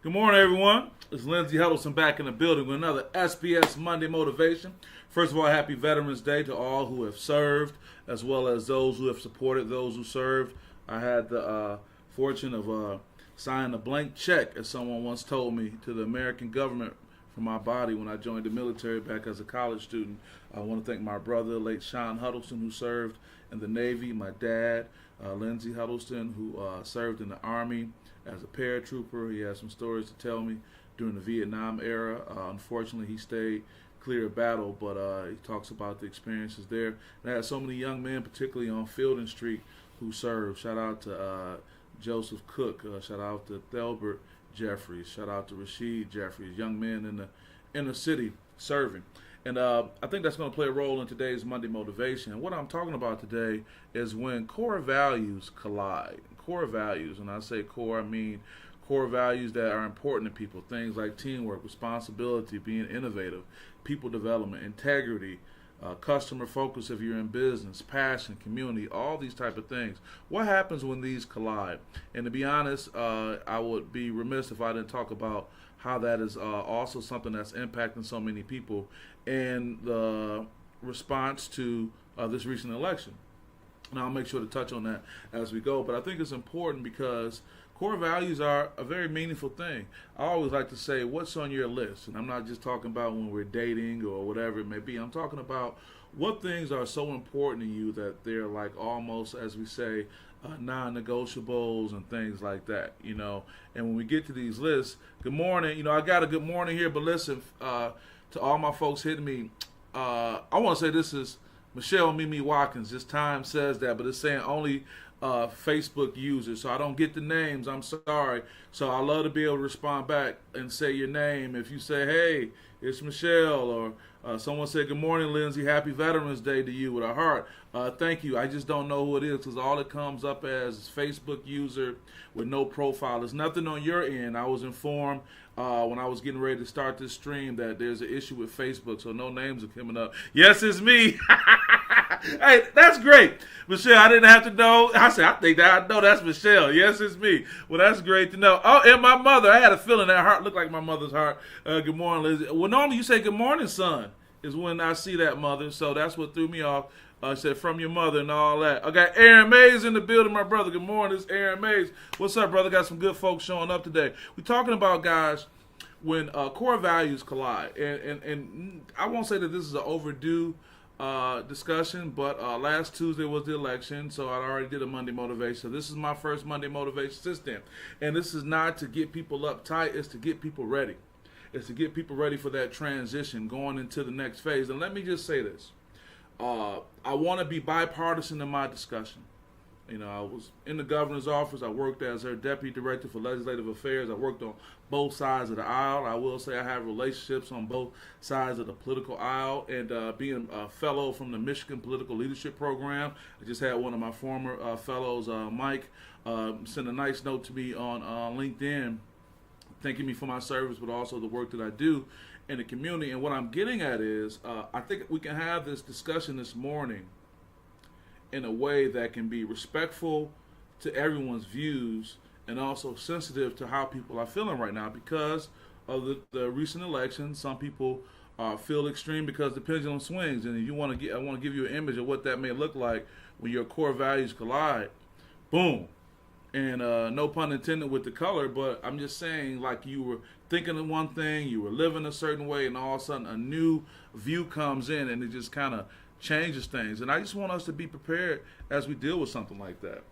Good morning, everyone. It's Lindsey Huddleston back in the building with another SPS Monday Motivation. First of all, happy Veterans Day to all who have served, as well as those who have supported those who served. I had the fortune of signing a blank check, as someone once told me, to the American government for my body when I joined the military back as a college student. I want to thank my brother, late Sean Huddleston, who served in the Navy, my dad, Lindsey Huddleston, who served in the Army as a paratrooper. He has some stories to tell me during the Vietnam era. Unfortunately, he stayed clear of battle, but he talks about the experiences there. And I had so many young men, particularly on Fielding Street, who served. Shout out to Joseph Cook. Shout out to Thelbert Jeffries. Shout out to Rashid Jeffries. Young men in the inner city serving. And I think that's going to play a role in today's Monday Motivation. And what I'm talking about today is when core values collide. Core values, and I say core, I mean core values that are important to people. Things like teamwork, responsibility, being innovative, people development, integrity, customer focus if you're in business, passion, community, all these type of things. What happens when these collide? And to be honest, I would be remiss if I didn't talk about how that is also something that's impacting so many people in the response to this recent election. And I'll make sure to touch on that as we go. But I think it's important because core values are a very meaningful thing. I always like to say, what's on your list? And I'm not just talking about when we're dating or whatever it may be. I'm talking about what things are so important to you that they're like almost, as we say, non-negotiables and things like that, you know. And when we get to these lists, good morning. You know, I got a good morning here, but listen, to all my folks hitting me, I want to say this is Michelle Mimi Watkins. This time says that, but it's saying only Facebook users. So I don't get the names. I'm sorry. So I love to be able to respond back and say your name. If you say, hey, it's Michelle, or someone said, good morning, Lindsey. Happy Veterans Day to you with a heart. Thank you. I just don't know who it is because all it comes up as is Facebook user with no profile. There's nothing on your end. I was informed when I was getting ready to start this stream that there's an issue with Facebook, so no names are coming up. Yes, it's me. Hey, that's great. Michelle, I didn't have to know. I said, I think that I know that's Michelle. Yes, it's me. Well, that's great to know. Oh, and my mother. I had a feeling that heart looked like my mother's heart. Good morning, Lizzie. Well, normally you say good morning, son, is when I see that, mother. So that's what threw me off. I said, from your mother and all that. I got Aaron Mays in the building, my brother. Good morning, it's Aaron Mays. What's up, brother? Got some good folks showing up today. We're talking about, guys, when core values collide. And I won't say that this is an overdue discussion, but last Tuesday was the election, so I already did a Monday Motivation. So this is my first Monday Motivation system. And this is not to get people uptight, it's to get people ready. It's to get people ready for that transition going into the next phase. And let me just say this. I want to be bipartisan in my discussion. You know, I was in the governor's office. I worked as her deputy director for legislative affairs. I worked on both sides of the aisle. I will say I have relationships on both sides of the political aisle. And being a fellow from the Michigan Political Leadership Program, I just had one of my former fellows, Mike, send a nice note to me on LinkedIn, thanking me for my service, but also the work that I do in the community. And what I'm getting at is, I think we can have this discussion this morning in a way that can be respectful to everyone's views and also sensitive to how people are feeling right now because of the recent election. Some people feel extreme because the pendulum swings, and if you want to I want to give you an image of what that may look like when your core values collide. Boom. And no pun intended with the color, but I'm just saying, like, you were thinking of one thing, you were living a certain way, and all of a sudden a new view comes in and it just kind of changes things. And I just want us to be prepared as we deal with something like that.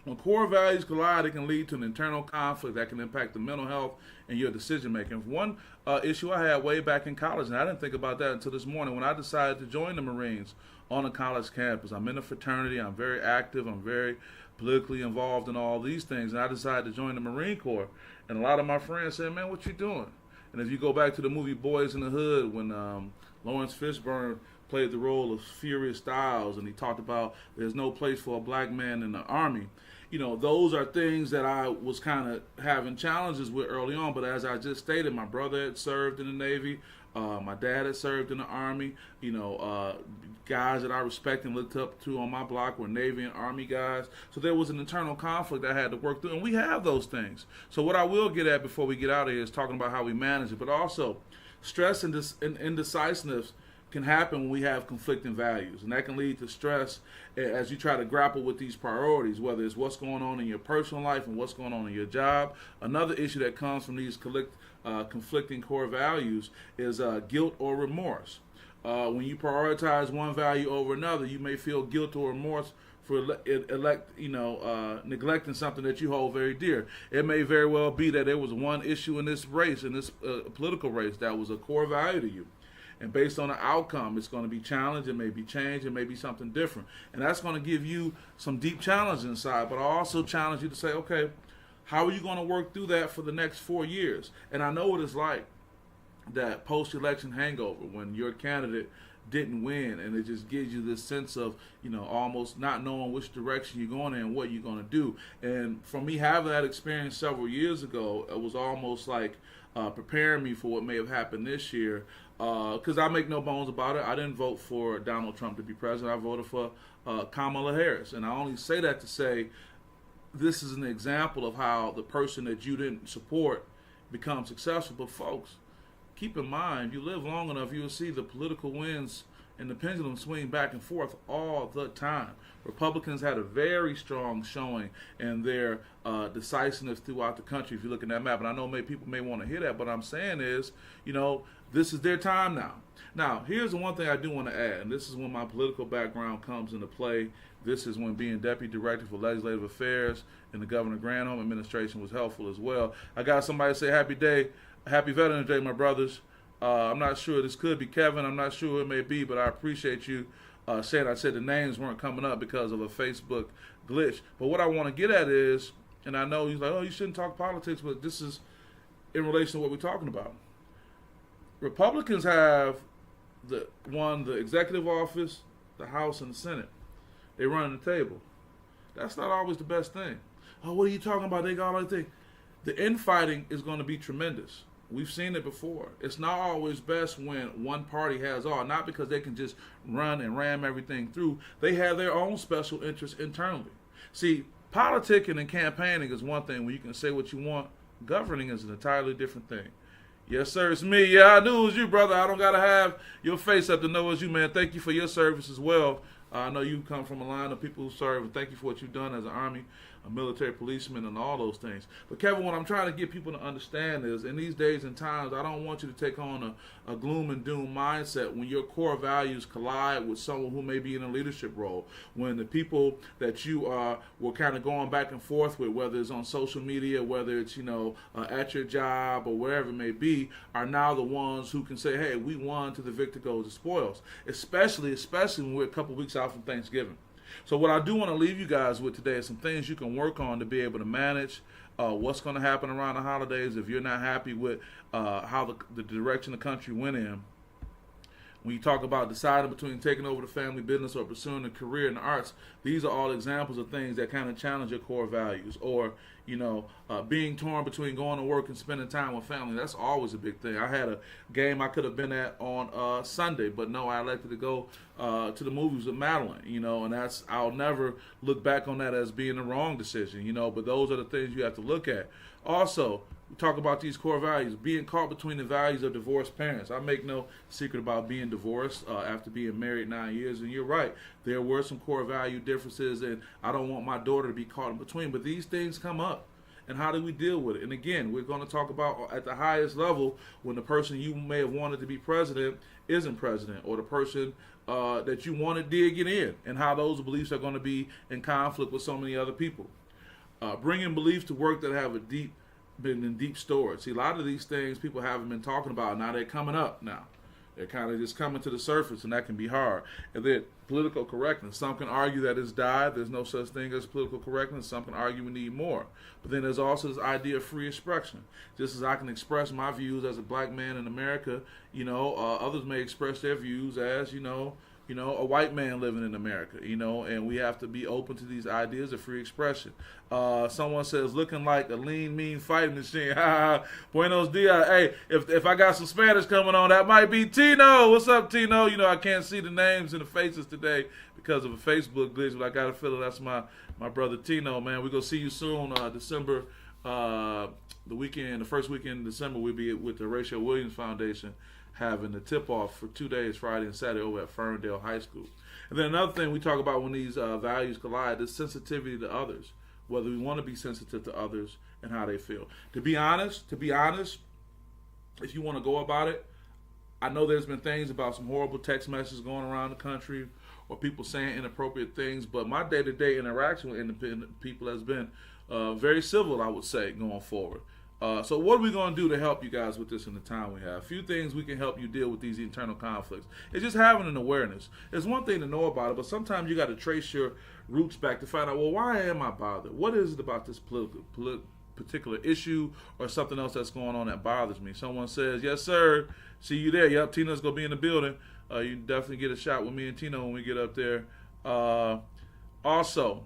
When core values collide, it can lead to an internal conflict that can impact the mental health and your decision making. One issue I had way back in college, and I didn't think about that until this morning when I decided to join the Marines on a college campus. I'm in a fraternity, I'm very active, I'm very politically involved in all these things, and I decided to join the Marine Corps. And a lot of my friends said, man, what you doing? And if you go back to the movie Boys in the Hood, when Lawrence Fishburne played the role of Furious Styles, and he talked about there's no place for a black man in the Army. those are things that I was kind of having challenges with early on. But as I just stated, my brother had served in the Navy. My dad had served in the Army. Guys that I respect and looked up to on my block were Navy and Army guys. So there was an internal conflict I had to work through, and we have those things. So what I will get at before we get out of here is talking about how we manage it, but also stress and indecisiveness can happen when we have conflicting values, and that can lead to stress as you try to grapple with these priorities, whether it's what's going on in your personal life and what's going on in your job. Another issue that comes from these conflicting core values is guilt or remorse. When you prioritize one value over another, you may feel guilt or remorse for neglecting something that you hold very dear. It may very well be that there was one issue in this race, in this political race, that was a core value to you. And based on the outcome, it's going to be challenged, it may be changed, it may be something different. And that's going to give you some deep challenge inside. But I also challenge you to say, okay, how are you going to work through that for the next 4 years? And I know what it's like, that post-election hangover when your candidate didn't win, and it just gives you this sense of almost not knowing which direction you're going in and what you're going to do. And for me, having that experience several years ago, it was almost like preparing me for what may have happened this year, because I make no bones about it. I didn't vote for Donald Trump to be president. I voted for Kamala Harris, and I only say that to say this is an example of how the person that you didn't support becomes successful. But folks, keep in mind, you live long enough, you'll see the political winds and the pendulum swing back and forth all the time. Republicans had a very strong showing in their decisiveness throughout the country, if you look at that map. And I know people may want to hear that, but I'm saying is, this is their time now. Now, here's the one thing I do want to add, and this is when my political background comes into play. This is when being Deputy Director for Legislative Affairs in the Governor Granholm administration was helpful as well. I got somebody say Happy Veterans Day, my brothers. I'm not sure. This could be Kevin. I'm not sure who it may be, but I appreciate you saying. I said the names weren't coming up because of a Facebook glitch. But what I want to get at is, and I know he's like, oh, you shouldn't talk politics, but this is in relation to what we're talking about. Republicans have the executive office, the House, and the Senate. They run the table. That's not always the best thing. Oh, what are you talking about? They got all that thing. The infighting is going to be tremendous. We've seen it before. It's not always best when one party has all, not because they can just run and ram everything through. They have their own special interests internally. See, politicking and campaigning is one thing when you can say what you want. Governing is an entirely different thing. Yes, sir, it's me. Yeah, I knew it was you, brother. I don't got to have your face up to know it's you, man. Thank you for your service as well. I know you come from a line of people who serve, and thank you for what you've done as an Army, a military policeman, and all those things. But Kevin, what I'm trying to get people to understand is, in these days and times, I don't want you to take on a gloom and doom mindset when your core values collide with someone who may be in a leadership role. When the people that you were kind of going back and forth with, whether it's on social media, whether it's at your job or wherever it may be, are now the ones who can say, "Hey, we won till the victor goes the spoils." Especially when we're a couple weeks out from Thanksgiving. So what I do want to leave you guys with today is some things you can work on to be able to manage what's going to happen around the holidays if you're not happy with how the direction the country went in. When you talk about deciding between taking over the family business or pursuing a career in the arts, these are all examples of things that kind of challenge your core values. Or, being torn between going to work and spending time with family, that's always a big thing. I had a game I could have been at on Sunday, but no, I elected to go to the movies with Madeline, and I'll never look back on that as being the wrong decision, but those are the things you have to look at. Also, we talk about these core values, being caught between the values of divorced parents. I make no secret about being divorced after being married 9 years, and you're right. There were some core value differences, and I don't want my daughter to be caught in between, but these things come up. And how do we deal with it? And again, we're going to talk about at the highest level when the person you may have wanted to be president isn't president, or the person that you wanted did get in, and how those beliefs are going to be in conflict with so many other people. Bringing beliefs to work that have been in deep storage. See, a lot of these things people haven't been talking about. Now they're coming up now. They're kind of just coming to the surface, and that can be hard. And then political correctness. Some can argue that it's died. There's no such thing as political correctness. Some can argue we need more. But then there's also this idea of free expression. Just as I can express my views as a black man in America, others may express their views as, a white man living in America, and we have to be open to these ideas of free expression. Someone says, looking like a lean, mean fighting machine. Buenos dias. Hey, if I got some Spanish coming on, that might be Tino. What's up, Tino? I can't see the names and the faces today because of a Facebook glitch, but I got a feeling that's my brother Tino, man. We're going to see you soon, December, the first weekend in December, we'll be with the Rachel Williams Foundation having the tip-off for 2 days, Friday and Saturday, over at Ferndale High School. And then another thing we talk about when these values collide is sensitivity to others, whether we want to be sensitive to others and how they feel. To be honest, if you want to go about it, I know there's been things about some horrible text messages going around the country or people saying inappropriate things, but my day-to-day interaction with independent people has been very civil, I would say, going forward. So what are we going to do to help you guys with this in the time we have? A few things we can help you deal with these internal conflicts. It's just having an awareness. It's one thing to know about it, but sometimes you got to trace your roots back to find out, well, why am I bothered? What is it about this particular issue or something else that's going on that bothers me? Someone says, yes, sir, see you there. Yep, Tina's going to be in the building. You can definitely get a shot with me and Tina when we get up there. Also,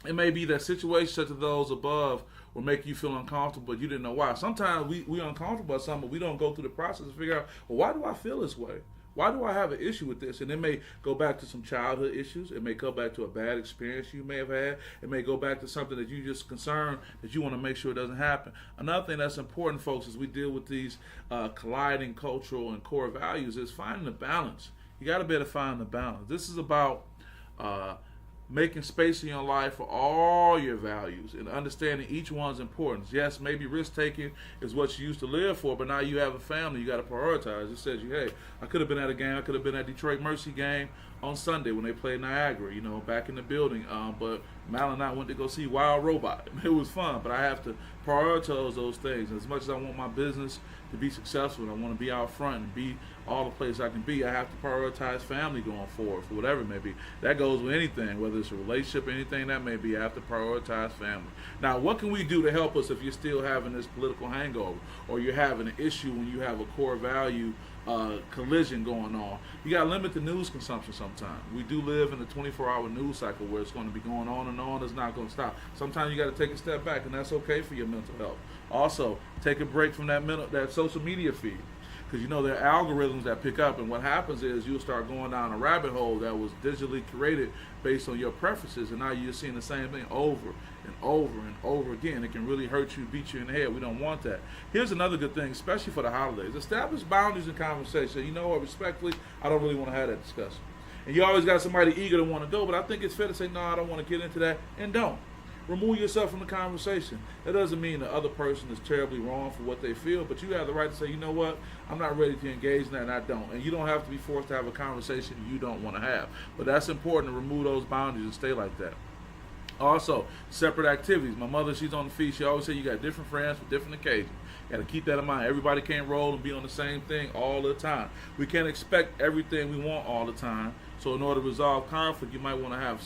it may be that situations such as those above will make you feel uncomfortable, but you didn't know why. Sometimes we're uncomfortable about something, but we don't go through the process to figure out, well, why do I feel this way? Why do I have an issue with this? And it may go back to some childhood issues. It may go back to a bad experience you may have had. It may go back to something that you just concerned that you want to make sure it doesn't happen. Another thing that's important, folks, as we deal with these colliding cultural and core values is finding the balance. You got to be able to find the balance. This is about making space in your life for all your values and understanding each one's importance. Yes, maybe risk-taking is what you used to live for, but now you have a family. You got to prioritize. It says, hey, I could have been at a game. I could have been at Detroit Mercy game on Sunday when they played Niagara, back in the building. But Mal and I went to go see Wild Robot. It was fun, but I have to prioritize those things. As much as I want my business to be successful and I want to be out front and be all the places I can be, I have to prioritize family going forward for whatever it may be. That goes with anything, whether it's a relationship, anything that may be, I have to prioritize family. Now, what can we do to help us if you're still having this political hangover or you're having an issue when you have a core value collision going on? You got to limit the news consumption sometimes. We do live in a 24-hour news cycle where it's going to be going on and on. It's not going to stop. Sometimes you got to take a step back, and that's okay for your mental health. Also, take a break from that social media feed. Because there are algorithms that pick up, and what happens is you'll start going down a rabbit hole that was digitally created based on your preferences, and now you're seeing the same thing over and over and over again. It can really hurt you, beat you in the head. We don't want that. Here's another good thing, especially for the holidays. Establish boundaries in conversation. You know what, respectfully, I don't really want to have that discussion. And you always got somebody eager to want to go, but I think it's fair to say, no, I don't want to get into that, and don't. Remove yourself from the conversation. That doesn't mean the other person is terribly wrong for what they feel, but you have the right to say, you know what, I'm not ready to engage in that, and I don't. And you don't have to be forced to have a conversation you don't want to have. But that's important to remove those boundaries and stay like that. Also, separate activities. My mother, she's on the feed. She always said you got different friends for different occasions. You got to keep that in mind. Everybody can't roll and be on the same thing all the time. We can't expect everything we want all the time. So in order to resolve conflict, you might want to have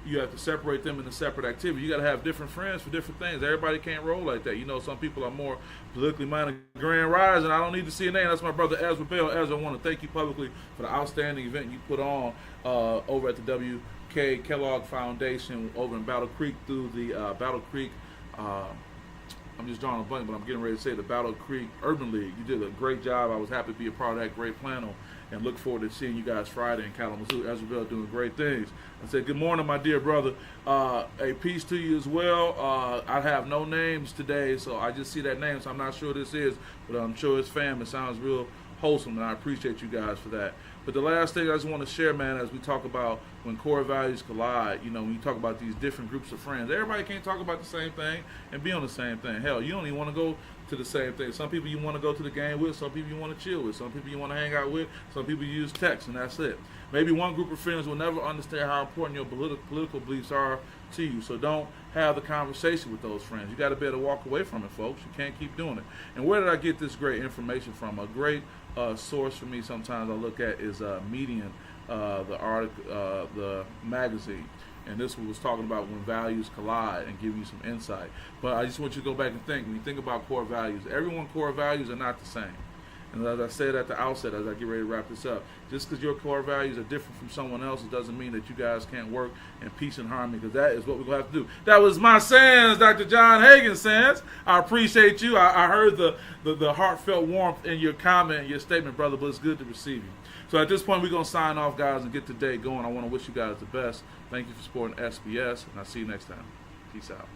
you have to separate them into separate activities. You got to have different friends for different things. Everybody can't roll like that. Some people are more politically minded. Grand Rising, I don't need to see a name. That's my brother Ezra Bell. Ezra, I want to thank you publicly for the outstanding event you put on over at the W.K. Kellogg Foundation over in Battle Creek through the Battle Creek, I'm just drawing a blank, but I'm getting ready to say the Battle Creek Urban League. You did a great job. I was happy to be a part of that great panel and look forward to seeing you guys Friday in Kalamazoo. Ezra Bell doing great things. I said, good morning, my dear brother. A peace to you as well. I have no names today, so I just see that name, so I'm not sure who this is, but I'm sure it's fam. It sounds real wholesome, and I appreciate you guys for that. But the last thing I just want to share, man, as we talk about when core values collide, when you talk about these different groups of friends, everybody can't talk about the same thing and be on the same thing. Hell, you don't even want to go to the same thing. Some people you want to go to the game with, some people you want to chill with, some people you want to hang out with, some people you use text, and that's it. Maybe one group of friends will never understand how important your political beliefs are to you, so don't have the conversation with those friends. You got to be able to walk away from it, folks. You can't keep doing it. And where did I get this great information from? A great source for me sometimes I look at is Medium, the magazine. And this one was talking about when values collide and give you some insight. But I just want you to go back and think. When you think about core values, everyone's core values are not the same. And as I said at the outset, as I get ready to wrap this up, just because your core values are different from someone else, it doesn't mean that you guys can't work in peace and harmony, because that is what we're going to have to do. That was my sayings, Dr. John Hagan sayings. I appreciate you. I heard the heartfelt warmth in your comment and your statement, brother, but it's good to receive you. So at this point, we're going to sign off, guys, and get the day going. I want to wish you guys the best. Thank you for supporting SPS, and I'll see you next time. Peace out.